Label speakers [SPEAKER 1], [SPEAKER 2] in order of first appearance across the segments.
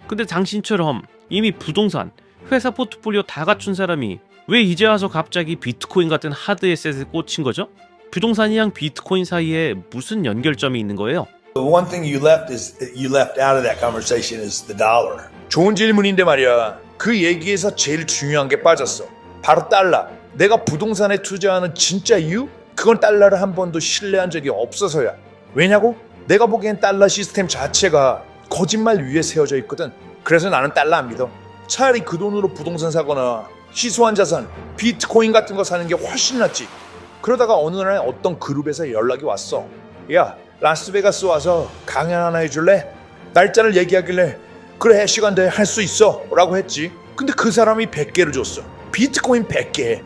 [SPEAKER 1] 근데 당신처럼 이미 부동산, 회사 포트폴리오 다 갖춘 사람이 왜 이제 와서 갑자기 비트코인 같은 하드 에셋에 꽂힌 거죠? 부동산이랑 비트코인 사이에 무슨 연결점이 있는 거예요?
[SPEAKER 2] The one thing you left out of that conversation is the dollar. 좋은 질문인데 말이야. 그 얘기에서 제일 중요한 게 빠졌어. 바로 달러. 내가 부동산에 투자하는 진짜 이유? 그건 달러를 한 번도 신뢰한 적이 없어서야. 왜냐고? 내가 보기엔 달러 시스템 자체가 거짓말 위에 세워져 있거든. 그래서 나는 달러 안 믿어. 차라리 그 돈으로 부동산 사거나 희소한 자산, 비트코인 같은 거 사는 게 훨씬 낫지. 그러다가 어느 날 어떤 그룹에서 연락이 왔어. 야, 라스베가스 와서 강연 하나 해줄래? 날짜를 얘기하길래 그래 시간 돼 할 수 있어 라고 했지. 근데 그 사람이 100개를 줬어. 비트코인 100개.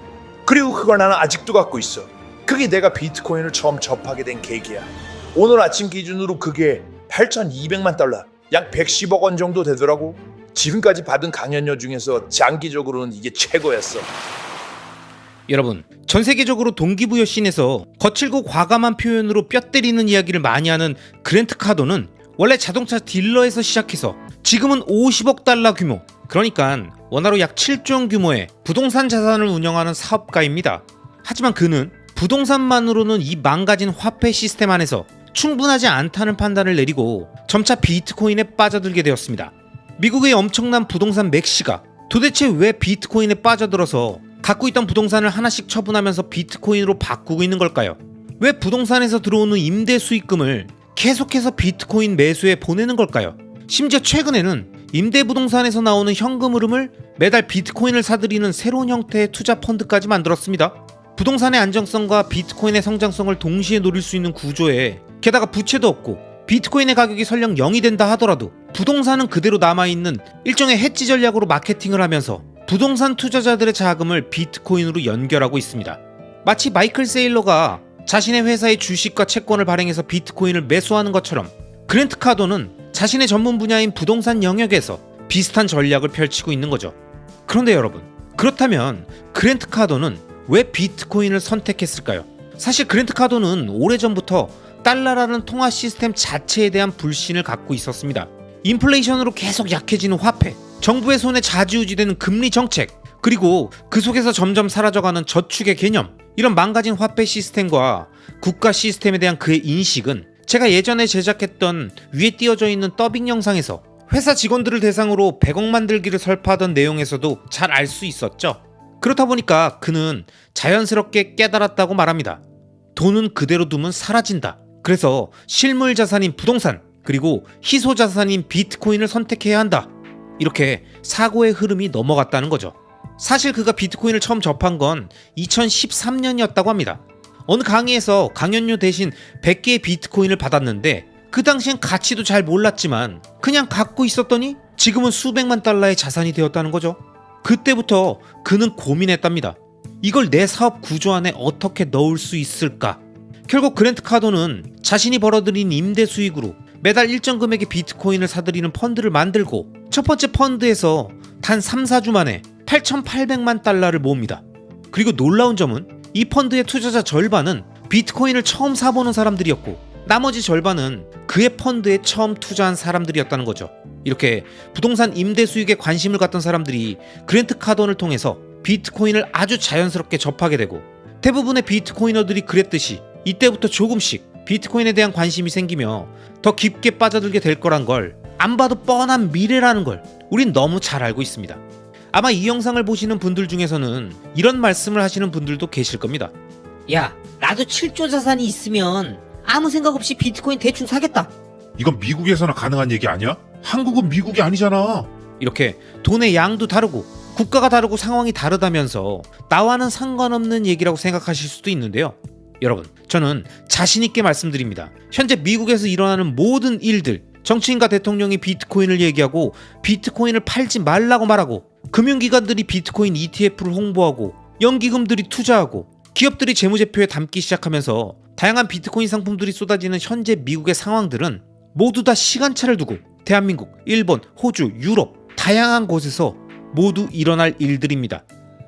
[SPEAKER 2] 그리고 그걸 나는 아직도 갖고 있어. 그게 내가 비트코인을 처음 접하게 된 계기야. 오늘 아침 기준으로 그게 8,200만 달러, 약 110억 원 정도 되더라고. 지금까지 받은 강연료 중에서 장기적으로는 이게 최고였어.
[SPEAKER 3] 여러분, 전 세계적으로 동기부여 씬에서 거칠고 과감한 표현으로 뼈 때리는 이야기를 많이 하는 그랜트 카도는 원래 자동차 딜러에서 시작해서 지금은 50억 달러 규모, 그러니까 원화로 약 7조 원 규모의 부동산 자산을 운영하는 사업가입니다. 하지만 그는 부동산만으로는 이 망가진 화폐 시스템 안에서 충분하지 않다는 판단을 내리고 점차 비트코인에 빠져들게 되었습니다. 미국의 엄청난 부동산 맥시가 도대체 왜 비트코인에 빠져들어서 갖고 있던 부동산을 하나씩 처분하면서 비트코인으로 바꾸고 있는 걸까요? 왜 부동산에서 들어오는 임대 수익금을 계속해서 비트코인 매수에 보내는 걸까요? 심지어 최근에는 임대 부동산에서 나오는 현금 흐름을 매달 비트코인을 사들이는 새로운 형태의 투자 펀드까지 만들었습니다. 부동산의 안정성과 비트코인의 성장성을 동시에 노릴 수 있는 구조에 게다가 부채도 없고 비트코인의 가격이 설령 0이 된다 하더라도 부동산은 그대로 남아있는 일종의 해지 전략으로 마케팅을 하면서 부동산 투자자들의 자금을 비트코인으로 연결하고 있습니다. 마치 마이클 세일러가 자신의 회사의 주식과 채권을 발행해서 비트코인을 매수하는 것처럼 그랜트 카도는 자신의 전문 분야인 부동산 영역에서 비슷한 전략을 펼치고 있는 거죠. 그런데 여러분, 그렇다면 그랜트 카도는 왜 비트코인을 선택했을까요? 사실 그랜트 카도는 오래전부터 달러라는 통화 시스템 자체에 대한 불신을 갖고 있었습니다. 인플레이션으로 계속 약해지는 화폐, 정부의 손에 좌지우지되는 금리 정책, 그리고 그 속에서 점점 사라져가는 저축의 개념, 이런 망가진 화폐 시스템과 국가 시스템에 대한 그의 인식은 제가 예전에 제작했던 위에 띄어져 있는 더빙 영상에서 회사 직원들을 대상으로 100억 만들기를 설파하던 내용에서도 잘 알 수 있었죠. 그렇다 보니까 그는 자연스럽게 깨달았다고 말합니다. 돈은 그대로 두면 사라진다. 그래서 실물 자산인 부동산, 그리고 희소 자산인 비트코인을 선택해야 한다. 이렇게 사고의 흐름이 넘어갔다는 거죠. 사실 그가 비트코인을 처음 접한 건 2013년이었다고 합니다. 어느 강의에서 강연료 대신 100개의 비트코인을 받았는데 그 당시엔 가치도 잘 몰랐지만 그냥 갖고 있었더니 지금은 수백만 달러의 자산이 되었다는 거죠. 그때부터 그는 고민했답니다. 이걸 내 사업 구조 안에 어떻게 넣을 수 있을까? 결국 그랜트 카도는 자신이 벌어들인 임대 수익으로 매달 일정 금액의 비트코인을 사들이는 펀드를 만들고 첫 번째 펀드에서 단 3-4주 만에 8,800만 달러를 모읍니다. 그리고 놀라운 점은 이 펀드의 투자자 절반은 비트코인을 처음 사보는 사람들이었고 나머지 절반은 그의 펀드에 처음 투자한 사람들이었다는 거죠. 이렇게 부동산 임대 수익에 관심을 갖던 사람들이 그랜트 카도를 통해서 비트코인을 아주 자연스럽게 접하게 되고 대부분의 비트코이너들이 그랬듯이 이때부터 조금씩 비트코인에 대한 관심이 생기며 더 깊게 빠져들게 될 거란 걸 안 봐도 뻔한 미래라는 걸 우린 너무 잘 알고 있습니다. 아마 이 영상을 보시는 분들 중에서는 이런 말씀을 하시는 분들도 계실 겁니다.
[SPEAKER 4] 야, 나도 7조 자산이 있으면 아무 생각 없이 비트코인 대충 사겠다.
[SPEAKER 5] 이건 미국에서나 가능한 얘기 아니야? 한국은 미국이 아니잖아.
[SPEAKER 3] 이렇게 돈의 양도 다르고 국가가 다르고 상황이 다르다면서 나와는 상관없는 얘기라고 생각하실 수도 있는데요. 여러분, 저는 자신 있게 말씀드립니다. 현재 미국에서 일어나는 모든 일들, 정치인과 대통령이 비트코인을 얘기하고 비트코인을 팔지 말라고 말하고 금융기관들이 비트코인 ETF를 홍보하고 연기금들이 투자하고 기업들이 재무제표에 담기 시작하면서 다양한 비트코인 상품들이 쏟아지는 현재 미국의 상황들은 모두 다 시간차를 두고 대한민국, 일본, 호주, 유럽 다양한 곳에서 모두 일어날 일들입니다.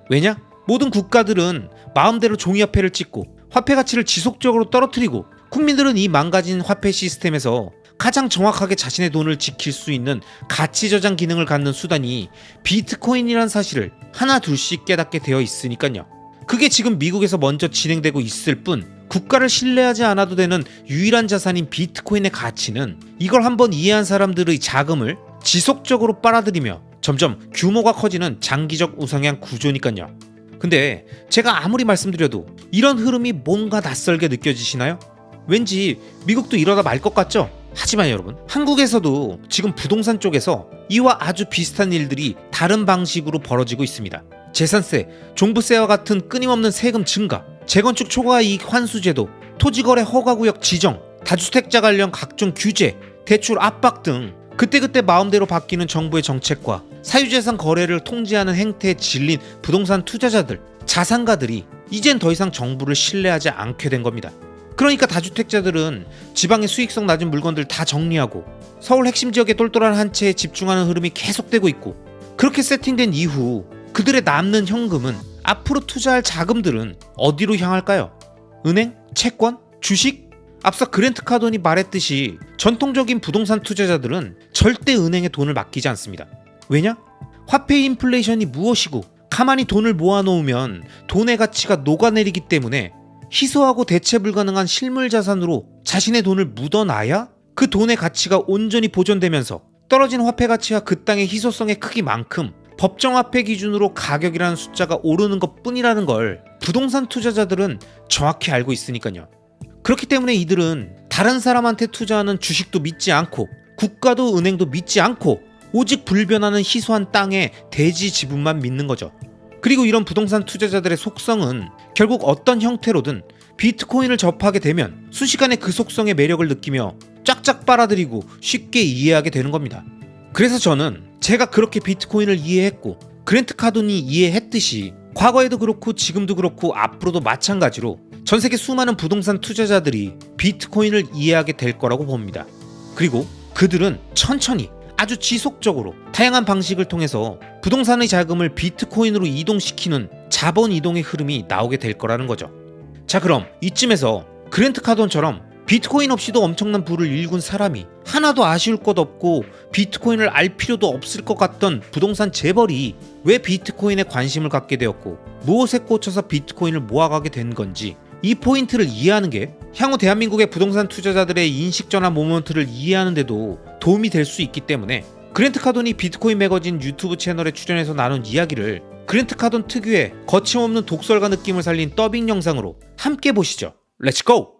[SPEAKER 3] 왜냐? 모든 국가들은 마음대로 종이화폐를 찍고 화폐 가치를 지속적으로 떨어뜨리고 국민들은 이 망가진 화폐 시스템에서 가장 정확하게 자신의 돈을 지킬 수 있는 가치 저장 기능을 갖는 수단이 비트코인이란 사실을 하나 둘씩 깨닫게 되어 있으니까요. 그게 지금 미국에서 먼저 진행되고 있을 뿐 국가를 신뢰하지 않아도 되는 유일한 자산인 비트코인의 가치는 이걸 한번 이해한 사람들의 자금을 지속적으로 빨아들이며 점점 규모가 커지는 장기적 우상향 구조니까요. 근데 제가 아무리 말씀드려도 이런 흐름이 뭔가 낯설게 느껴지시나요? 왠지 미국도 이러다 말 것 같죠? 하지만 여러분, 한국에서도 지금 부동산 쪽에서 이와 아주 비슷한 일들이 다른 방식으로 벌어지고 있습니다. 재산세, 종부세와 같은 끊임없는 세금 증가, 재건축 초과이익 환수제도, 토지거래 허가구역 지정, 다주택자 관련 각종 규제, 대출 압박 등 그때그때 마음대로 바뀌는 정부의 정책과 사유재산 거래를 통제하는 행태에 질린 부동산 투자자들, 자산가들이 이젠 더 이상 정부를 신뢰하지 않게 된 겁니다. 그러니까 다주택자들은 지방의 수익성 낮은 물건들 다 정리하고 서울 핵심 지역의 똘똘한 한 채에 집중하는 흐름이 계속되고 있고, 그렇게 세팅된 이후 그들의 남는 현금은, 앞으로 투자할 자금들은 어디로 향할까요? 은행? 채권? 주식? 앞서 그랜트 카돈이 말했듯이 전통적인 부동산 투자자들은 절대 은행에 돈을 맡기지 않습니다. 왜냐? 화폐 인플레이션이 무엇이고 가만히 돈을 모아놓으면 돈의 가치가 녹아내리기 때문에 희소하고 대체 불가능한 실물 자산으로 자신의 돈을 묻어놔야 그 돈의 가치가 온전히 보존되면서 떨어진 화폐 가치와 그 땅의 희소성의 크기만큼 법정화폐 기준으로 가격이라는 숫자가 오르는 것 뿐이라는 걸 부동산 투자자들은 정확히 알고 있으니까요. 그렇기 때문에 이들은 다른 사람한테 투자하는 주식도 믿지 않고 국가도 은행도 믿지 않고 오직 불변하는 희소한 땅의 대지 지분만 믿는 거죠. 그리고 이런 부동산 투자자들의 속성은 결국 어떤 형태로든 비트코인을 접하게 되면 순식간에 그 속성의 매력을 느끼며 쫙쫙 빨아들이고 쉽게 이해하게 되는 겁니다. 그래서 저는 제가 그렇게 비트코인을 이해했고 그랜트 카돈이 이해했듯이 과거에도 그렇고 지금도 그렇고 앞으로도 마찬가지로 전 세계 수많은 부동산 투자자들이 비트코인을 이해하게 될 거라고 봅니다. 그리고 그들은 천천히 아주 지속적으로 다양한 방식을 통해서 부동산의 자금을 비트코인으로 이동시키는 자본 이동의 흐름이 나오게 될 거라는 거죠. 자, 그럼 이쯤에서 그랜트 카돈처럼 비트코인 없이도 엄청난 부를 일군 사람이 하나도 아쉬울 것 없고 비트코인을 알 필요도 없을 것 같던 부동산 재벌이 왜 비트코인에 관심을 갖게 되었고 무엇에 꽂혀서 비트코인을 모아가게 된 건지, 이 포인트를 이해하는 게 향후 대한민국의 부동산 투자자들의 인식 전환 모먼트를 이해하는 데도 도움이 될 수 있기 때문에 그랜트 카돈이 비트코인 매거진 유튜브 채널에 출연해서 나눈 이야기를 그랜트 카돈 특유의 거침없는 독설가 느낌을 살린 더빙 영상으로 함께 보시죠. 렛츠고!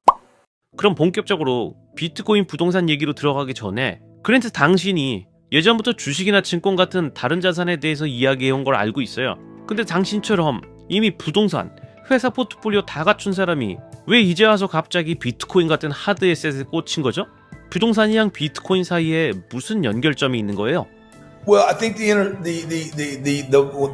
[SPEAKER 1] 그럼 본격적으로 비트코인 부동산 얘기로 들어가기 전에 그랜트 당신이 예전부터 주식이나 증권 같은 다른 자산에 대해서 이야기해온 걸 알고 있어요. 근데 당신처럼 이미 부동산, 회사 포트폴리오 다 갖춘 사람이 왜 이제 와서 갑자기 비트코인 같은 하드 에셋에 꽂힌 거죠? 부동산이랑 비트코인 사이에 무슨 연결점이 있는 거예요?
[SPEAKER 2] Well, I think the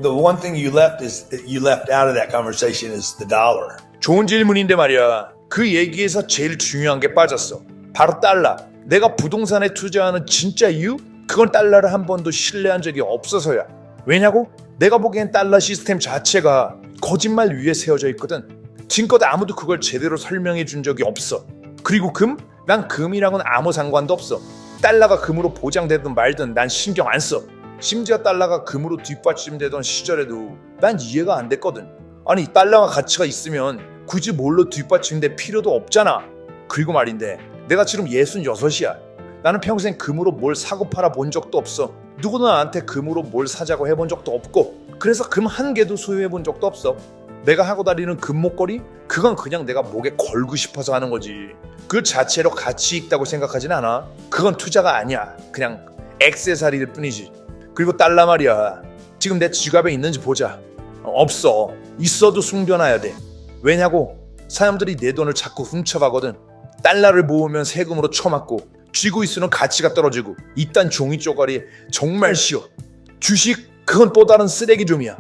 [SPEAKER 2] one thing you left out of that conversation is the dollar. 좋은 질문인데 말이야. 그 얘기에서 제일 중요한 게 빠졌어. 바로 달러. 내가 부동산에 투자하는 진짜 이유? 그건 달러를 한 번도 신뢰한 적이 없어서야. 왜냐고? 내가 보기엔 달러 시스템 자체가 거짓말 위에 세워져 있거든. 지금껏 아무도 그걸 제대로 설명해 준 적이 없어. 그리고 금? 난 금이랑은 아무 상관도 없어. 달러가 금으로 보장되든 말든 난 신경 안 써. 심지어 달러가 금으로 뒷받침되던 시절에도 난 이해가 안 됐거든. 아니, 달러가 가치가 있으면 굳이 뭘로 뒷받침될 필요도 없잖아. 그리고 말인데 내가 지금 66이야. 나는 평생 금으로 뭘 사고 팔아 본 적도 없어. 누구도 나한테 금으로 뭘 사자고 해본 적도 없고, 그래서 금 한 개도 소유해 본 적도 없어. 내가 하고 다니는 금 목걸이? 그건 그냥 내가 목에 걸고 싶어서 하는 거지. 그 자체로 가치 있다고 생각하진 않아. 그건 투자가 아니야. 그냥 액세서리일 뿐이지. 그리고 달러 말이야. 지금 내 지갑에 있는지 보자. 없어. 있어도 숨겨놔야 돼. 왜냐고? 사람들이 내 돈을 자꾸 훔쳐가거든. 달러를 모으면 세금으로 쳐맞고 쥐고 있으면 가치가 떨어지고 이딴 종이 쪼가리 정말 쉬워. 주식? 그건 또 다른 쓰레기 종이야.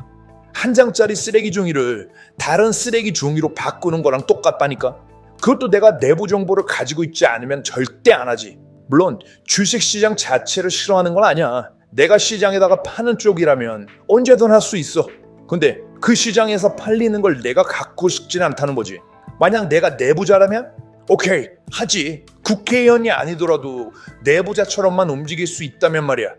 [SPEAKER 2] 한 장짜리 쓰레기 종이를 다른 쓰레기 종이로 바꾸는 거랑 똑같다니까. 그것도 내가 내부 정보를 가지고 있지 않으면 절대 안 하지. 물론 주식시장 자체를 싫어하는 건 아니야. 내가 시장에다가 파는 쪽이라면 언제든 할 수 있어. 근데 그 시장에서 팔리는 걸 내가 갖고 싶진 않다는 거지. 만약 내가 내부자라면 오케이 하지. 국회의원이 아니더라도 내부자처럼만 움직일 수 있다면 말이야.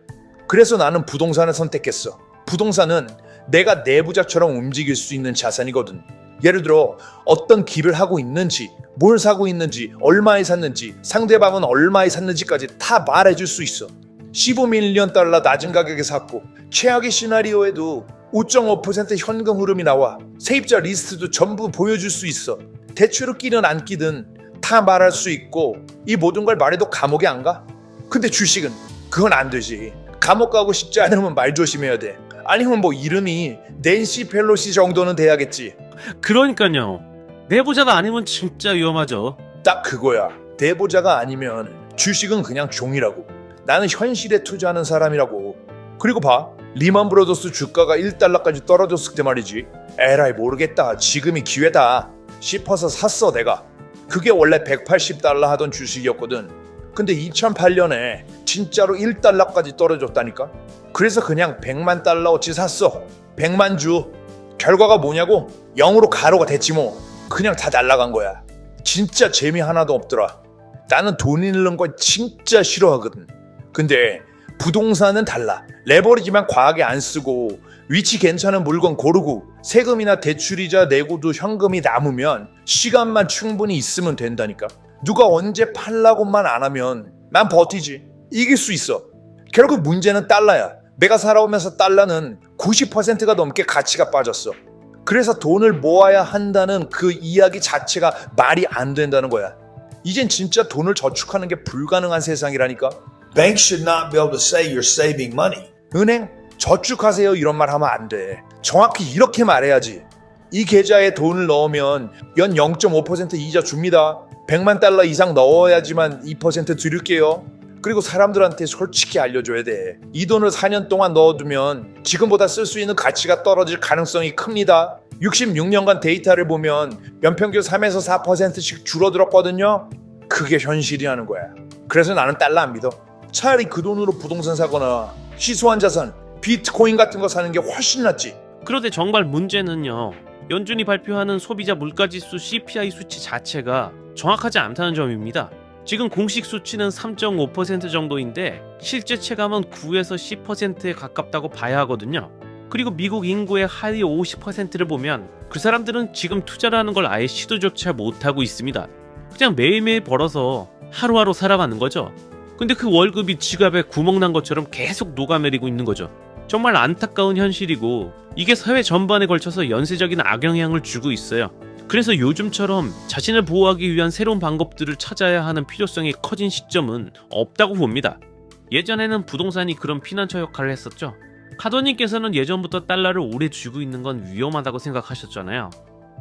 [SPEAKER 2] 그래서 나는 부동산을 선택했어. 부동산은 내가 내부자처럼 움직일 수 있는 자산이거든. 예를 들어 어떤 길을 하고 있는지, 뭘 사고 있는지, 얼마에 샀는지, 상대방은 얼마에 샀는지까지 다 말해줄 수 있어. 15밀리언 달러 낮은 가격에 샀고 최악의 시나리오에도 5.5% 현금 흐름이 나와. 세입자 리스트도 전부 보여줄 수 있어. 대출을 끼든 안 끼든 다 말할 수 있고 이 모든 걸 말해도 감옥에 안 가? 근데 주식은 그건 안 되지. 감옥 가고 싶지 않으면 말 조심해야 돼. 아니면 뭐 이름이 낸시 펠로시 정도는 돼야겠지.
[SPEAKER 1] 그러니까요. 내부자가 아니면 진짜 위험하죠.
[SPEAKER 2] 딱 그거야. 내보자가 아니면 주식은 그냥 종이라고. 나는 현실에 투자하는 사람이라고. 그리고 봐. 리만 브라더스 주가가 1달러까지 떨어졌을 때 말이지. 에라이 모르겠다. 지금이 기회다 싶어서 샀어 내가. 그게 원래 180달러 하던 주식이었거든. 근데 2008년에 진짜로 1달러까지 떨어졌다니까. 그래서 그냥 100만 달러어치 샀어. 100만 주. 결과가 뭐냐고? 0으로 가로가 됐지 뭐. 그냥 다 날라간 거야. 진짜 재미 하나도 없더라. 나는 돈 잃는 거 진짜 싫어하거든. 근데 부동산은 달라. 레버리지만 과하게 안 쓰고 위치 괜찮은 물건 고르고 세금이나 대출이자 내고도 현금이 남으면 시간만 충분히 있으면 된다니까. 누가 언제 팔라고만 안 하면 난 버티지. 이길 수 있어. 결국 문제는 달러야. 내가 살아오면서 달러는 90%가 넘게 가치가 빠졌어. 그래서 돈을 모아야 한다는 그 이야기 자체가 말이 안 된다는 거야. 이젠 진짜 돈을 저축하는 게 불가능한 세상이라니까.
[SPEAKER 6] Banks should not be able to say you're saving money.
[SPEAKER 2] 은행 저축하세요 이런 말 하면 안 돼. 정확히 이렇게 말해야지. 이 계좌에 돈을 넣으면 연 0.5% 이자 줍니다. 100만 달러 이상 넣어야지만 2% 드릴게요. 그리고 사람들한테 솔직히 알려줘야 돼. 이 돈을 4년 동안 넣어두면 지금보다 쓸 수 있는 가치가 떨어질 가능성이 큽니다. 66년간 데이터를 보면 연평균 3에서 4%씩 줄어들었거든요. 그게 현실이라는 거야. 그래서 나는 달러 안 믿어. 차라리 그 돈으로 부동산 사거나 희소한 자산, 비트코인 같은 거 사는 게 훨씬 낫지.
[SPEAKER 1] 그런데 정말 문제는요. 연준이 발표하는 소비자 물가지수 CPI 수치 자체가 정확하지 않다는 점입니다. 지금 공식 수치는 3.5% 정도인데 실제 체감은 9에서 10%에 가깝다고 봐야 하거든요. 그리고 미국 인구의 하위 50%를 보면 그 사람들은 지금 투자라는 걸 아예 시도조차 못하고 있습니다. 그냥 매일매일 벌어서 하루하루 살아가는 거죠. 근데 그 월급이 지갑에 구멍 난 것처럼 계속 녹아내리고 있는 거죠. 정말 안타까운 현실이고 이게 사회 전반에 걸쳐서 연쇄적인 악영향을 주고 있어요. 그래서 요즘처럼 자신을 보호하기 위한 새로운 방법들을 찾아야 하는 필요성이 커진 시점은 없다고 봅니다. 예전에는 부동산이 그런 피난처 역할을 했었죠. 카더님께서는 예전부터 달러를 오래 쥐고 있는 건 위험하다고 생각하셨잖아요.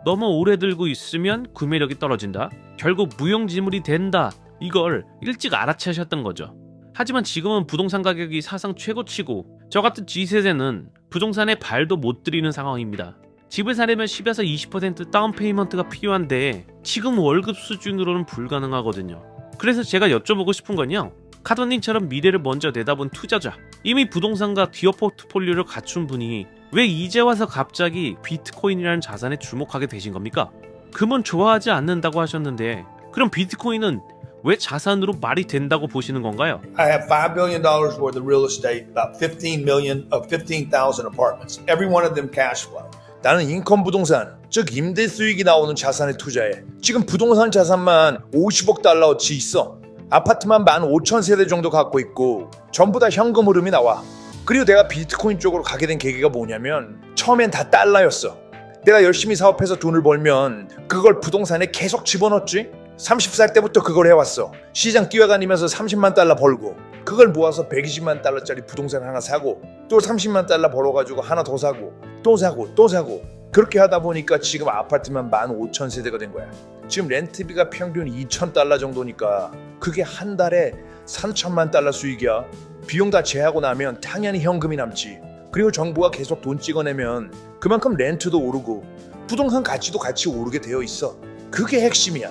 [SPEAKER 1] 너무 오래 들고 있으면 구매력이 떨어진다. 결국 무용지물이 된다. 이걸 일찍 알아채셨던 거죠. 하지만 지금은 부동산 가격이 사상 최고치고 저 같은 G세대는 부동산에 발도 못 들이는 상황입니다. 집을 사려면 10에서 20% 다운페이먼트가 필요한데 지금 월급 수준으로는 불가능하거든요. 그래서 제가 여쭤보고 싶은 건요. 카더님처럼 미래를 먼저 내다본 투자자, 이미 부동산과 기업 포트폴리오를 갖춘 분이 왜 이제 와서 갑자기 비트코인이라는 자산에 주목하게 되신 겁니까? 금은 좋아하지 않는다고 하셨는데 그럼 비트코인은 왜 자산으로 말이 된다고 보시는 건가요?
[SPEAKER 6] I have $5 billion worth of real estate, about 15,000 apartments. Every one of them cash flow.
[SPEAKER 2] 나는 인컴 부동산, 즉 임대 수익이 나오는 자산에 투자해. 지금 부동산 자산만 50억 달러어치 있어. 아파트만 15,000세대 정도 갖고 있고 전부 다 현금 흐름이 나와. 그리고 내가 비트코인 쪽으로 가게 된 계기가 뭐냐면 처음엔 다 달러였어. 내가 열심히 사업해서 돈을 벌면 그걸 부동산에 계속 집어넣었지. 30살 때부터 그걸 해왔어. 시장 뛰어다니면서 30만 달러 벌고 그걸 모아서 120만 달러짜리 부동산 하나 사고 또 30만 달러 벌어가지고 하나 더 사고 또 사고 또 사고 그렇게 하다 보니까 지금 아파트만 15,000세대가 된 거야. 지금 렌트비가 평균 2,000달러 정도니까 그게 한 달에 3천만 달러 수익이야. 비용 다 제하고 나면 당연히 현금이 남지. 그리고 정부가 계속 돈 찍어내면 그만큼 렌트도 오르고 부동산 가치도 같이 오르게 되어 있어. 그게 핵심이야.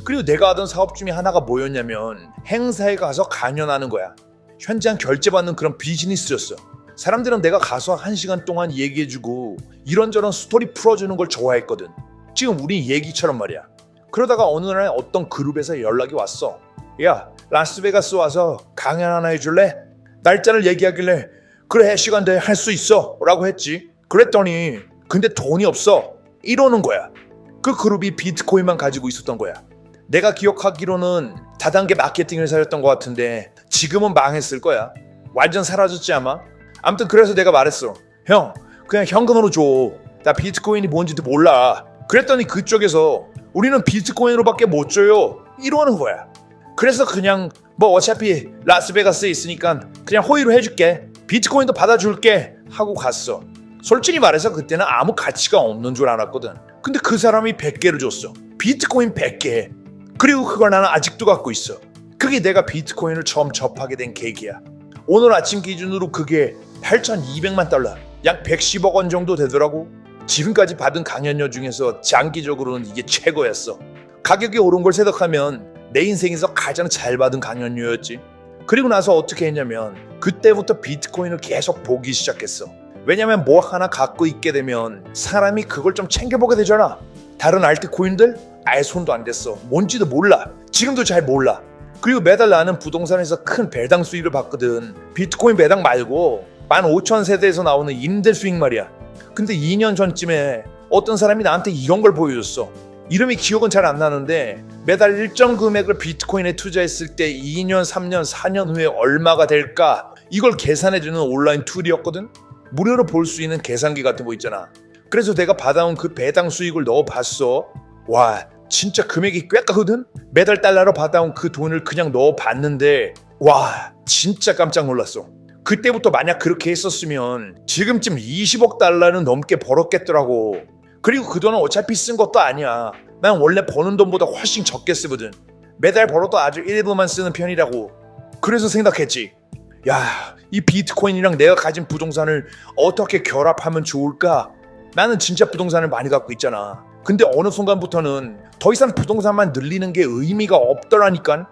[SPEAKER 2] 그리고 내가 하던 사업 중에 하나가 뭐였냐면 행사에 가서 강연하는 거야. 현장 결제받는 그런 비즈니스였어. 사람들은 내가 가서 1시간 동안 얘기해주고 이런저런 스토리 풀어주는 걸 좋아했거든. 지금 우리 얘기처럼 말이야. 그러다가 어느 날 어떤 그룹에서 연락이 왔어. 야, 라스베가스 와서 강연 하나 해줄래? 날짜를 얘기하길래 그래 시간 돼 할 수 있어 라고 했지. 그랬더니 근데 돈이 없어 이러는 거야. 그 그룹이 비트코인만 가지고 있었던 거야. 내가 기억하기로는 다단계 마케팅 회사였던 것 같은데 지금은 망했을 거야. 완전 사라졌지 아마. 아무튼 그래서 내가 말했어. 형 그냥 현금으로 줘. 나 비트코인이 뭔지도 몰라. 그랬더니 그쪽에서 우리는 비트코인으로밖에 못 줘요 이러는 거야. 그래서 그냥 뭐 어차피 라스베가스에 있으니까 그냥 호의로 해줄게. 비트코인도 받아줄게 하고 갔어. 솔직히 말해서 그때는 아무 가치가 없는 줄 알았거든. 근데 그 사람이 100개를 줬어. 비트코인 100개. 그리고 그걸 나는 아직도 갖고 있어. 그게 내가 비트코인을 처음 접하게 된 계기야. 오늘 아침 기준으로 그게 8,200만 달러, 약 110억 원 정도 되더라고. 지금까지 받은 강연료 중에서 장기적으로는 이게 최고였어. 가격이 오른 걸 생각하면 내 인생에서 가장 잘 받은 강연료였지. 그리고 나서 어떻게 했냐면 그때부터 비트코인을 계속 보기 시작했어. 왜냐면 뭐 하나 갖고 있게 되면 사람이 그걸 좀 챙겨보게 되잖아. 다른 알트코인들 아예 손도 안 댔어. 뭔지도 몰라. 지금도 잘 몰라. 그리고 매달 나는 부동산에서 큰 배당 수익을 받거든. 비트코인 배당 말고 15,000세대에서 나오는 임대 수익 말이야. 근데 2년 전쯤에 어떤 사람이 나한테 이런 걸 보여줬어. 이름이 기억은 잘 안 나는데 매달 일정 금액을 비트코인에 투자했을 때 2년, 3년, 4년 후에 얼마가 될까 이걸 계산해주는 온라인 툴이었거든. 무료로 볼 수 있는 계산기 같은 거 있잖아. 그래서 내가 받아온 그 배당 수익을 넣어봤어. 와 진짜 금액이 꽤 크거든. 매달 달러로 받아온 그 돈을 그냥 넣어봤는데 와 진짜 깜짝 놀랐어. 그때부터 만약 그렇게 했었으면 지금쯤 20억 달러는 넘게 벌었겠더라고. 그리고 그 돈은 어차피 쓴 것도 아니야. 난 원래 버는 돈보다 훨씬 적게 쓰거든. 매달 벌어도 아주 일부만 쓰는 편이라고. 그래서 생각했지. 야, 이 비트코인이랑 내가 가진 부동산을 어떻게 결합하면 좋을까? 나는 진짜 부동산을 많이 갖고 있잖아. 근데 어느 순간부터는 더 이상 부동산만 늘리는 게 의미가 없더라니까.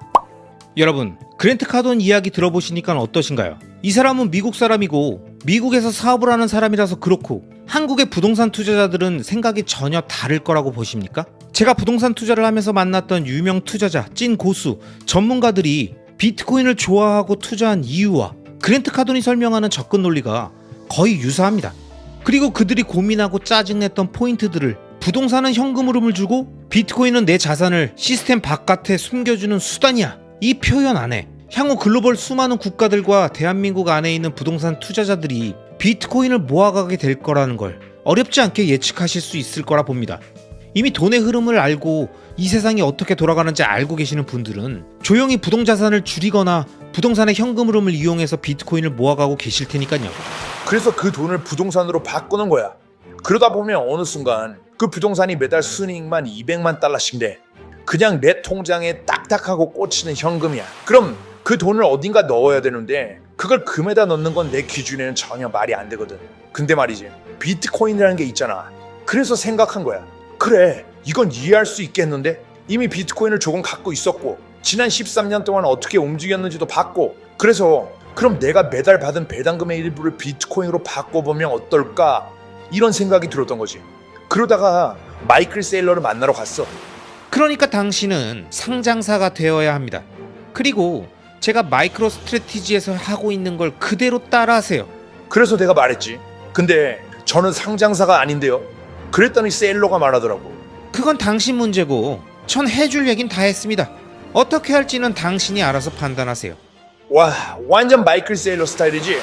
[SPEAKER 3] 여러분, 그랜트 카돈 이야기 들어보시니까 어떠신가요? 이 사람은 미국 사람이고 미국에서 사업을 하는 사람이라서 그렇고 한국의 부동산 투자자들은 생각이 전혀 다를 거라고 보십니까? 제가 부동산 투자를 하면서 만났던 유명 투자자, 찐 고수, 전문가들이 비트코인을 좋아하고 투자한 이유와 그랜트 카돈이 설명하는 접근 논리가 거의 유사합니다. 그리고 그들이 고민하고 짜증냈던 포인트들을 부동산은 현금 흐름을 주고 비트코인은 내 자산을 시스템 바깥에 숨겨주는 수단이야. 이 표현 안에 향후 글로벌 수많은 국가들과 대한민국 안에 있는 부동산 투자자들이 비트코인을 모아가게 될 거라는 걸 어렵지 않게 예측하실 수 있을 거라 봅니다. 이미 돈의 흐름을 알고 이 세상이 어떻게 돌아가는지 알고 계시는 분들은 조용히 부동자산을 줄이거나 부동산의 현금 흐름을 이용해서 비트코인을 모아가고 계실 테니까요.
[SPEAKER 2] 그래서 그 돈을 부동산으로 바꾸는 거야. 그러다 보면 어느 순간 그 부동산이 매달 순이익만 200만 달러씩 돼. 그냥 내 통장에 딱딱하고 꽂히는 현금이야. 그럼 그 돈을 어딘가 넣어야 되는데 그걸 금에다 넣는 건 내 기준에는 전혀 말이 안 되거든. 근데 말이지 비트코인이라는 게 있잖아. 그래서 생각한 거야. 그래 이건 이해할 수 있겠는데? 이미 비트코인을 조금 갖고 있었고 지난 13년 동안 어떻게 움직였는지도 봤고 그래서 그럼 내가 매달 받은 배당금의 일부를 비트코인으로 바꿔보면 어떨까? 이런 생각이 들었던 거지. 그러다가 마이클 세일러를 만나러 갔어.
[SPEAKER 3] 그러니까 당신은 상장사가 되어야 합니다. 그리고 제가 마이크로 스트래티지에서 하고 있는 걸 그대로 따라하세요.
[SPEAKER 2] 그래서 내가 말했지. 근데 저는 상장사가 아닌데요. 그랬더니 세일러가 말하더라고.
[SPEAKER 3] 그건 당신 문제고 전 해줄 얘긴 다 했습니다. 어떻게 할지는 당신이 알아서 판단하세요.
[SPEAKER 2] 와 완전 마이클 세일러 스타일이지.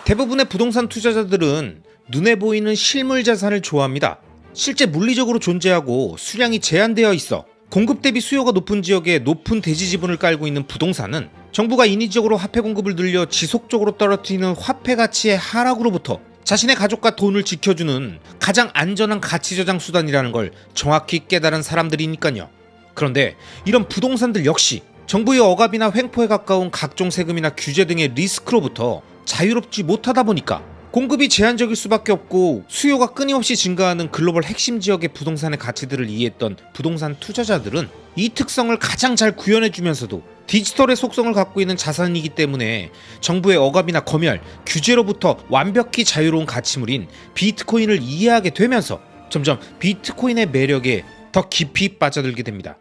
[SPEAKER 3] 대부분의 부동산 투자자들은 눈에 보이는 실물 자산을 좋아합니다. 실제 물리적으로 존재하고 수량이 제한되어 있어 공급 대비 수요가 높은 지역에 높은 대지 지분을 깔고 있는 부동산은 정부가 인위적으로 화폐 공급을 늘려 지속적으로 떨어뜨리는 화폐 가치의 하락으로부터 자신의 가족과 돈을 지켜주는 가장 안전한 가치 저장 수단이라는 걸 정확히 깨달은 사람들이니까요. 그런데 이런 부동산들 역시 정부의 억압이나 횡포에 가까운 각종 세금이나 규제 등의 리스크로부터 자유롭지 못하다 보니까 공급이 제한적일 수밖에 없고 수요가 끊임없이 증가하는 글로벌 핵심 지역의 부동산의 가치들을 이해했던 부동산 투자자들은 이 특성을 가장 잘 구현해주면서도 디지털의 속성을 갖고 있는 자산이기 때문에 정부의 억압이나 검열, 규제로부터 완벽히 자유로운 가치물인 비트코인을 이해하게 되면서 점점 비트코인의 매력에 더 깊이 빠져들게 됩니다.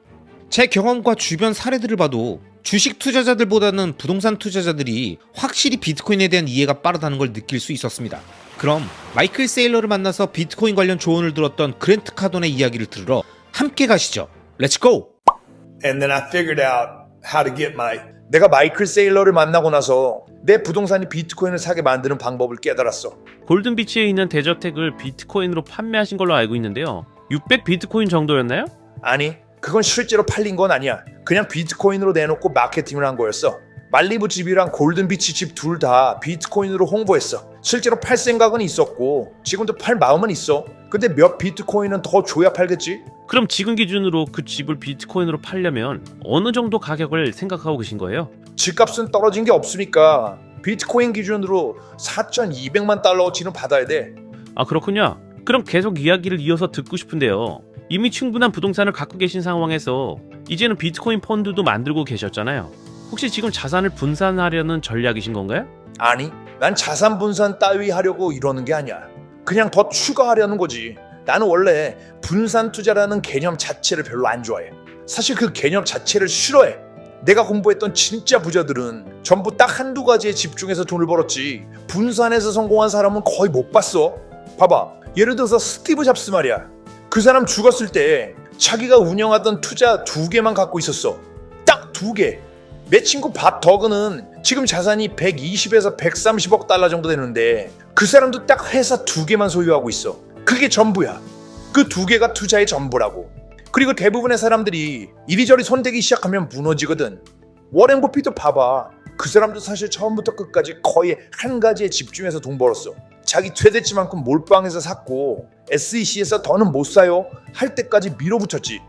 [SPEAKER 3] 제 경험과 주변 사례들을 봐도 주식 투자자들보다는 부동산 투자자들이 확실히 비트코인에 대한 이해가 빠르다는 걸 느낄 수 있었습니다. 그럼 마이클 세일러를 만나서 비트코인 관련 조언을 들었던 그랜트 카돈의 이야기를 들으러 함께 가시죠. 렛츠 고!
[SPEAKER 6] And then I figured out how to get my
[SPEAKER 2] 내가 마이클 세일러를 만나고 나서 내 부동산이 비트코인을 사게 만드는 방법을 깨달았어.
[SPEAKER 1] 골든비치에 있는 대저택을 비트코인으로 판매하신 걸로 알고 있는데요. 600 비트코인 정도였나요?
[SPEAKER 2] 아니, 그건 실제로 팔린 건 아니야. 그냥 비트코인으로 내놓고 마케팅을 한 거였어. 말리부 집이랑 골든비치 집 둘 다 비트코인으로 홍보했어. 실제로 팔 생각은 있었고 지금도 팔 마음은 있어. 근데 몇 비트코인은 더 줘야 팔겠지?
[SPEAKER 1] 그럼 지금 기준으로 그 집을 비트코인으로 팔려면 어느 정도 가격을 생각하고 계신 거예요?
[SPEAKER 2] 집값은 떨어진 게 없으니까 비트코인 기준으로 4,200만 달러어치는 받아야 돼.
[SPEAKER 1] 아, 그렇군요. 그럼 계속 이야기를 이어서 듣고 싶은데요. 이미 충분한 부동산을 갖고 계신 상황에서 이제는 비트코인 펀드도 만들고 계셨잖아요. 혹시 지금 자산을 분산하려는 전략이신 건가요?
[SPEAKER 2] 아니, 난 자산 분산 따위 하려고 이러는 게 아니야. 그냥 더 추가하려는 거지. 나는 원래 분산 투자라는 개념 자체를 별로 안 좋아해. 사실 그 개념 자체를 싫어해. 내가 공부했던 진짜 부자들은 전부 딱 한두 가지에 집중해서 돈을 벌었지 분산해서 성공한 사람은 거의 못 봤어. 봐봐, 예를 들어서 스티브 잡스 말이야. 그 사람 죽었을 때 자기가 운영하던 투자 2개만 갖고 있었어. 딱 2개. 내 친구 밥 더그는 지금 자산이 120에서 130억 달러 정도 되는데 그 사람도 딱 회사 2개만 소유하고 있어. 그게 전부야. 그 2개가 투자의 전부라고. 그리고 대부분의 사람들이 이리저리 손대기 시작하면 무너지거든. 워렌 버핏도 봐봐. 그 사람도 사실 처음부터 끝까지 거의 한 가지에 집중해서 돈 벌었어. 자기 최대치만큼 몰빵해서 샀고 SEC에서 더는 못 사요 할 때까지 밀어붙였지.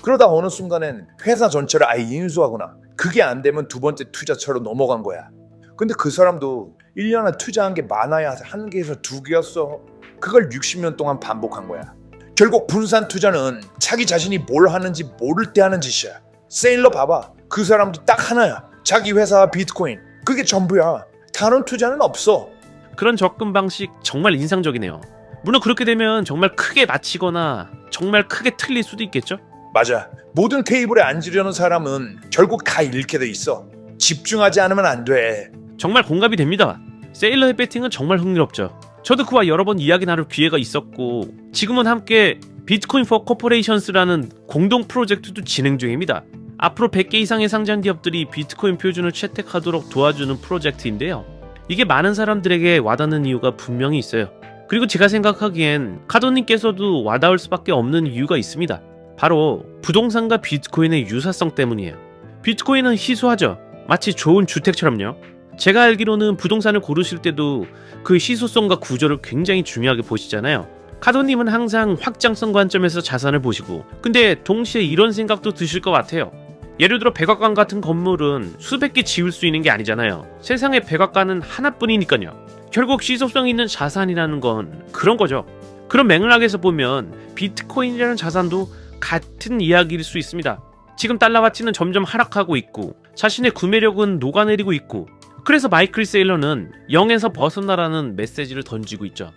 [SPEAKER 2] 그러다 어느 순간엔 회사 전체를 아예 인수하거나 그게 안 되면 두 번째 투자처로 넘어간 거야. 근데 그 사람도 1년에 투자한 게 많아야 1개에서 2개였어. 그걸 60년 동안 반복한 거야. 결국 분산 투자는 자기 자신이 뭘 하는지 모를 때 하는 짓이야. 세일러 봐봐. 그 사람도 딱 하나야. 자기 회사와 비트코인. 그게 전부야. 다른 투자는 없어.
[SPEAKER 1] 그런 접근 방식 정말 인상적이네요. 물론 그렇게 되면 정말 크게 맞히거나 정말 크게 틀릴 수도 있겠죠?
[SPEAKER 2] 맞아. 모든 테이블에 앉으려는 사람은 결국 다 잃게 돼 있어. 집중하지 않으면 안 돼.
[SPEAKER 1] 정말 공감이 됩니다. 세일러의 배팅은 정말 흥미롭죠. 저도 그와 여러 번 이야기 나눌 기회가 있었고 지금은 함께 비트코인 포 코퍼레이션스라는 공동 프로젝트도 진행 중입니다. 앞으로 100개 이상의 상장 기업들이 비트코인 표준을 채택하도록 도와주는 프로젝트인데요. 이게 많은 사람들에게 와닿는 이유가 분명히 있어요. 그리고 제가 생각하기엔 카도님께서도 와닿을 수밖에 없는 이유가 있습니다. 바로 부동산과 비트코인의 유사성 때문이에요. 비트코인은 희소하죠. 마치 좋은 주택처럼요. 제가 알기로는 부동산을 고르실 때도 그 희소성과 구조를 굉장히 중요하게 보시잖아요. 카도님은 항상 확장성 관점에서 자산을 보시고 근데 동시에 이런 생각도 드실 것 같아요. 예를 들어 백악관 같은 건물은 수백 개 지을 수 있는 게 아니잖아요. 세상에 백악관은 하나뿐이니까요. 결국 희소성 있는 자산이라는 건 그런 거죠. 그런 맥락에서 보면 비트코인이라는 자산도 같은 이야기일 수 있습니다. 지금 달러 가치는 점점 하락하고 있고 자신의 구매력은 녹아내리고 있고 그래서 마이클 세일러는 0에서 벗어나라는 메시지를 던지고 있죠.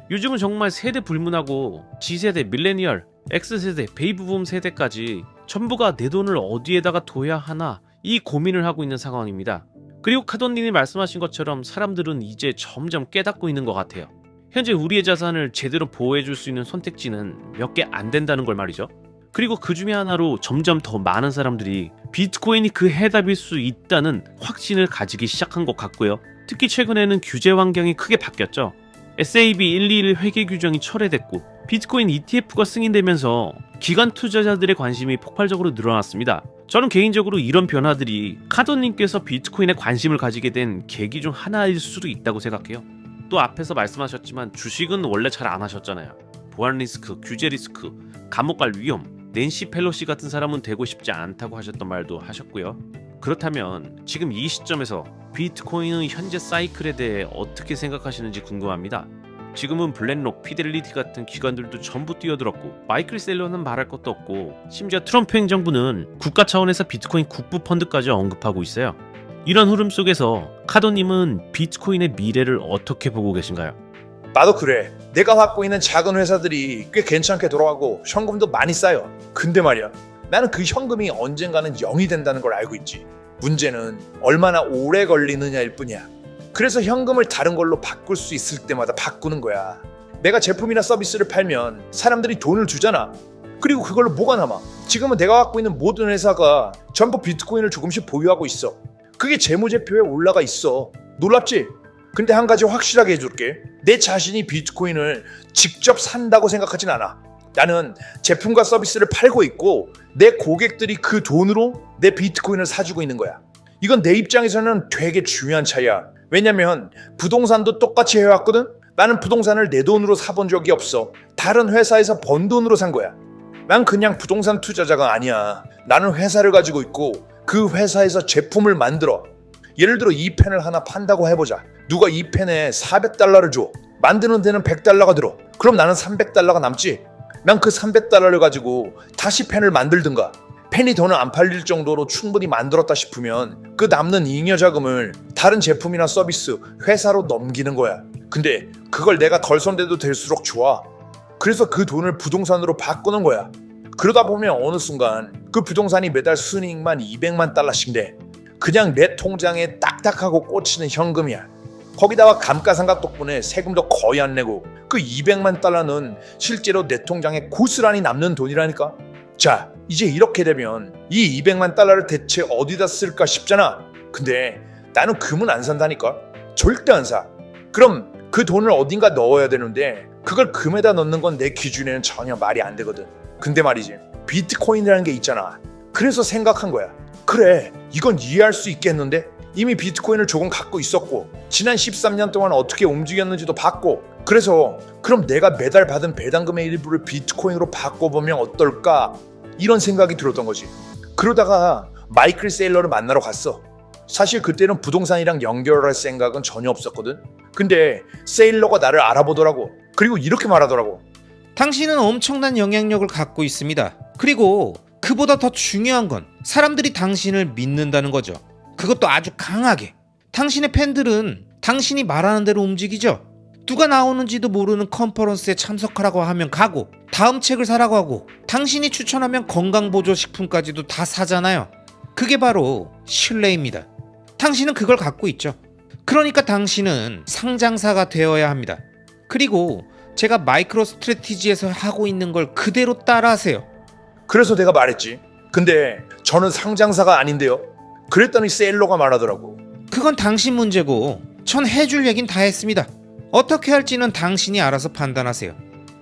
[SPEAKER 1] 요즘은 정말 세대 불문하고 G세대, 밀레니얼, X세대, 베이비붐 세대까지 전부가 내 돈을 어디에다가 둬야 하나 이 고민을 하고 있는 상황입니다. 그리고 카돈님이 말씀하신 것처럼 사람들은 이제 점점 깨닫고 있는 것 같아요. 현재 우리의 자산을 제대로 보호해줄 수 있는 선택지는 몇 개 안 된다는 걸 말이죠. 그리고 그 중에 하나로 점점 더 많은 사람들이 비트코인이 그 해답일 수 있다는 확신을 가지기 시작한 것 같고요. 특히 최근에는 규제 환경이 크게 바뀌었죠. SAB 121 회계 규정이 철회됐고 비트코인 ETF가 승인되면서 기관 투자자들의 관심이 폭발적으로 늘어났습니다. 저는 개인적으로 이런 변화들이 카도님께서 비트코인에 관심을 가지게 된 계기 중 하나일 수도 있다고 생각해요. 또 앞에서 말씀하셨지만 주식은 원래 잘 안 하셨잖아요. 보안 리스크, 규제 리스크, 감옥 갈 위험, 낸시 펠로시 같은 사람은 되고 싶지 않다고 하셨던 말도 하셨고요. 그렇다면 지금 이 시점에서 비트코인의 현재 사이클에 대해 어떻게 생각하시는지 궁금합니다. 지금은 블랙록, 피델리티 같은 기관들도 전부 뛰어들었고 마이클 셀러는 말할 것도 없고 심지어 트럼프 행정부는 국가 차원에서 비트코인 국부 펀드까지 언급하고 있어요. 이런 흐름 속에서 카도님은 비트코인의 미래를 어떻게 보고 계신가요?
[SPEAKER 2] 나도 그래. 내가 갖고 있는 작은 회사들이 꽤 괜찮게 돌아가고 현금도 많이 쌓여. 근데 말이야, 나는 그 현금이 언젠가는 0이 된다는 걸 알고 있지. 문제는 얼마나 오래 걸리느냐일 뿐이야. 그래서 현금을 다른 걸로 바꿀 수 있을 때마다 바꾸는 거야. 내가 제품이나 서비스를 팔면 사람들이 돈을 주잖아. 그리고 그걸로 뭐가 남아? 지금은 내가 갖고 있는 모든 회사가 전부 비트코인을 조금씩 보유하고 있어. 그게 재무제표에 올라가 있어. 놀랍지? 근데 한 가지 확실하게 해줄게. 내 자신이 비트코인을 직접 산다고 생각하진 않아. 나는 제품과 서비스를 팔고 있고 내 고객들이 그 돈으로 내 비트코인을 사주고 있는 거야. 이건 내 입장에서는 되게 중요한 차이야. 왜냐면 부동산도 똑같이 해왔거든? 나는 부동산을 내 돈으로 사본 적이 없어. 다른 회사에서 번 돈으로 산 거야. 난 그냥 부동산 투자자가 아니야. 나는 회사를 가지고 있고 그 회사에서 제품을 만들어. 예를 들어 이 펜을 하나 판다고 해보자. 누가 이 펜에 $400를 줘. 만드는 데는 $100가 들어. 그럼 나는 $300가 남지. 난 그 $300를 가지고 다시 펜을 만들든가. 펜이 더는 안 팔릴 정도로 충분히 만들었다 싶으면 그 남는 잉여 자금을 다른 제품이나 서비스, 회사로 넘기는 거야. 근데 그걸 내가 덜 손대도 될수록 좋아. 그래서 그 돈을 부동산으로 바꾸는 거야. 그러다 보면 어느 순간 그 부동산이 매달 순이익만 $200만 돼. 그냥 내 통장에 딱딱하고 꽂히는 현금이야. 거기다가 감가상각 덕분에 세금도 거의 안 내고 그 $200만 실제로 내 통장에 고스란히 남는 돈이라니까. 자, 이제 이렇게 되면 이 $200만 대체 어디다 쓸까 싶잖아. 근데 나는 금은 안 산다니까. 절대 안 사. 그럼 그 돈을 어딘가 넣어야 되는데 그걸 금에다 넣는 건 내 기준에는 전혀 말이 안 되거든. 근데 말이지, 비트코인이라는 게 있잖아. 그래서 생각한 거야. 그래, 이건 이해할 수 있겠는데? 이미 비트코인을 조금 갖고 있었고 지난 13년 동안 어떻게 움직였는지도 봤고, 그래서 그럼 내가 매달 받은 배당금의 일부를 비트코인으로 바꿔보면 어떨까? 이런 생각이 들었던 거지. 그러다가 마이클 세일러를 만나러 갔어. 사실 그때는 부동산이랑 연결할 생각은 전혀 없었거든. 근데 세일러가 나를 알아보더라고. 그리고 이렇게 말하더라고.
[SPEAKER 3] 당신은 엄청난 영향력을 갖고 있습니다. 그리고 그보다 더 중요한 건 사람들이 당신을 믿는다는 거죠. 그것도 아주 강하게. 당신의 팬들은 당신이 말하는 대로 움직이죠. 누가 나오는지도 모르는 컨퍼런스에 참석하라고 하면 가고, 다음 책을 사라고 하고, 당신이 추천하면 건강보조식품까지도 다 사잖아요. 그게 바로 신뢰입니다. 당신은 그걸 갖고 있죠. 그러니까 당신은 상장사가 되어야 합니다. 그리고 제가 마이크로 스트래티지에서 하고 있는 걸 그대로 따라하세요.
[SPEAKER 2] 그래서 내가 말했지. 근데 저는 상장사가 아닌데요. 그랬더니 세일러가 말하더라고.
[SPEAKER 3] 그건 당신 문제고 전 해줄 얘긴 다 했습니다. 어떻게 할지는 당신이 알아서 판단하세요.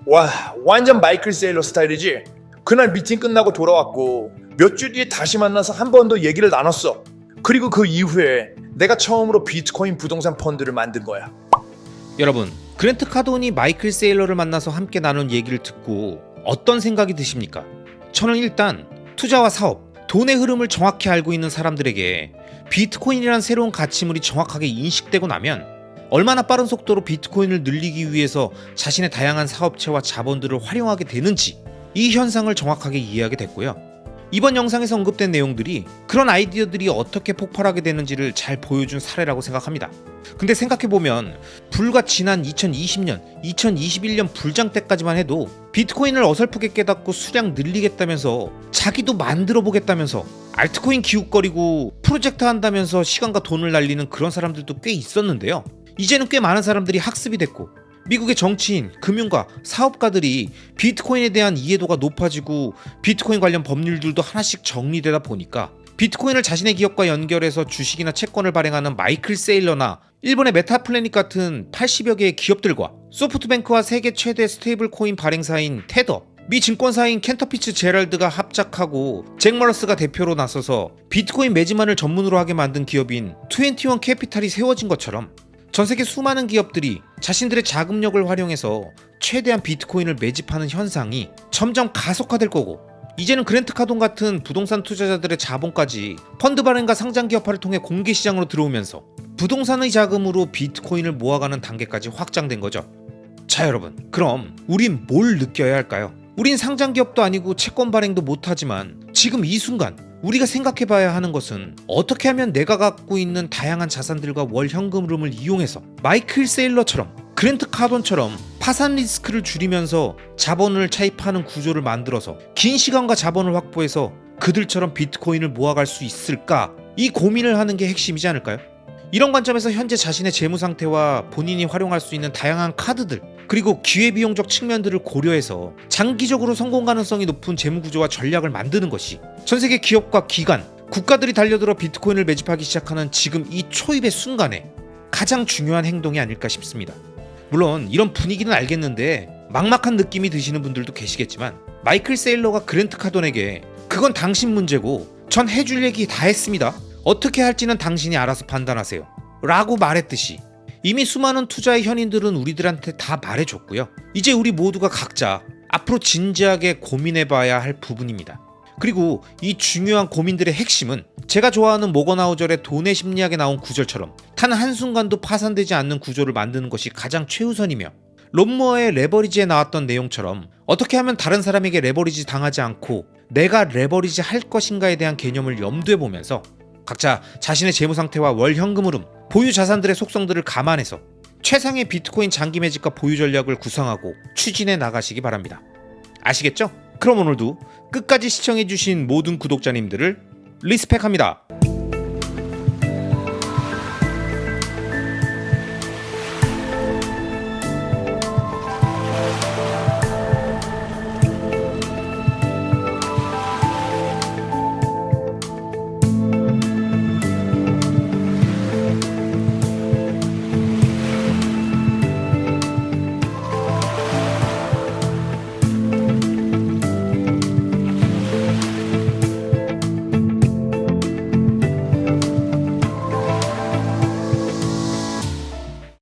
[SPEAKER 2] 와, 완전 마이클 세일러 스타일이지. 그날 미팅 끝나고 돌아왔고 몇 주 뒤에 다시 만나서 한 번 더 얘기를 나눴어. 그리고 그 이후에 내가 처음으로 비트코인 부동산 펀드를 만든 거야.
[SPEAKER 3] 여러분, 그랜트 카돈이 마이클 세일러를 만나서 함께 나눈 얘기를 듣고 어떤 생각이 드십니까? 저는 일단 투자와 사업, 돈의 흐름을 정확히 알고 있는 사람들에게 비트코인이란 새로운 가치물이 정확하게 인식되고 나면 얼마나 빠른 속도로 비트코인을 늘리기 위해서 자신의 다양한 사업체와 자본들을 활용하게 되는지, 이 현상을 정확하게 이해하게 됐고요. 이번 영상에서 언급된 내용들이 그런 아이디어들이 어떻게 폭발하게 되는지를 잘 보여준 사례라고 생각합니다. 근데 생각해보면 불과 지난 2020년, 2021년 불장 때까지만 해도 비트코인을 어설프게 깨닫고 수량 늘리겠다면서, 자기도 만들어 보겠다면서, 알트코인 기웃거리고 프로젝트 한다면서 시간과 돈을 날리는 그런 사람들도 꽤 있었는데요. 이제는 꽤 많은 사람들이 학습이 됐고 미국의 정치인, 금융가, 사업가들이 비트코인에 대한 이해도가 높아지고 비트코인 관련 법률들도 하나씩 정리되다 보니까 비트코인을 자신의 기업과 연결해서 주식이나 채권을 발행하는 마이클 세일러나 일본의 메타플래닛 같은 80여 개의 기업들과 소프트뱅크와 세계 최대 스테이블 코인 발행사인 테더, 미 증권사인 캔터피츠 제럴드가 합작하고 잭 머러스가 대표로 나서서 비트코인 매집만을 전문으로 하게 만든 기업인 21 캐피탈이 세워진 것처럼 전세계 수많은 기업들이 자신들의 자금력을 활용해서 최대한 비트코인을 매집하는 현상이 점점 가속화될 거고, 이제는 그랜트 카돈 같은 부동산 투자자들의 자본까지 펀드 발행과 상장 기업화를 통해 공개 시장으로 들어오면서 부동산의 자금으로 비트코인을 모아가는 단계까지 확장된 거죠. 자, 여러분, 그럼 우린 뭘 느껴야 할까요? 우린 상장 기업도 아니고 채권 발행도 못하지만 지금 이 순간 우리가 생각해봐야 하는 것은 어떻게 하면 내가 갖고 있는 다양한 자산들과 월 현금 흐름을 이용해서 마이클 세일러처럼, 그랜트 카돈처럼 파산 리스크를 줄이면서 자본을 차입하는 구조를 만들어서 긴 시간과 자본을 확보해서 그들처럼 비트코인을 모아갈 수 있을까? 이 고민을 하는 게 핵심이지 않을까요? 이런 관점에서 현재 자신의 재무 상태와 본인이 활용할 수 있는 다양한 카드들, 그리고 기회비용적 측면들을 고려해서 장기적으로 성공 가능성이 높은 재무 구조와 전략을 만드는 것이 전 세계 기업과 기관, 국가들이 달려들어 비트코인을 매집하기 시작하는 지금 이 초입의 순간에 가장 중요한 행동이 아닐까 싶습니다. 물론 이런 분위기는 알겠는데 막막한 느낌이 드시는 분들도 계시겠지만, 마이클 세일러가 그랜트 카돈에게 그건 당신 문제고 전 해줄 얘기 다 했습니다, 어떻게 할지는 당신이 알아서 판단하세요 라고 말했듯이 이미 수많은 투자의 현인들은 우리들한테 다 말해줬고요. 이제 우리 모두가 각자 앞으로 진지하게 고민해봐야 할 부분입니다. 그리고 이 중요한 고민들의 핵심은 제가 좋아하는 모건하우절의 돈의 심리학에 나온 구절처럼 단 한순간도 파산되지 않는 구조를 만드는 것이 가장 최우선이며, 롬머의 레버리지에 나왔던 내용처럼 어떻게 하면 다른 사람에게 레버리지 당하지 않고 내가 레버리지 할 것인가에 대한 개념을 염두에 보면서 각자 자신의 재무 상태와 월 현금 흐름, 보유 자산들의 속성들을 감안해서 최상의 비트코인 장기 매집과 보유 전략을 구성하고 추진해 나가시기 바랍니다. 아시겠죠? 그럼 오늘도 끝까지 시청해주신 모든 구독자님들을 리스펙합니다.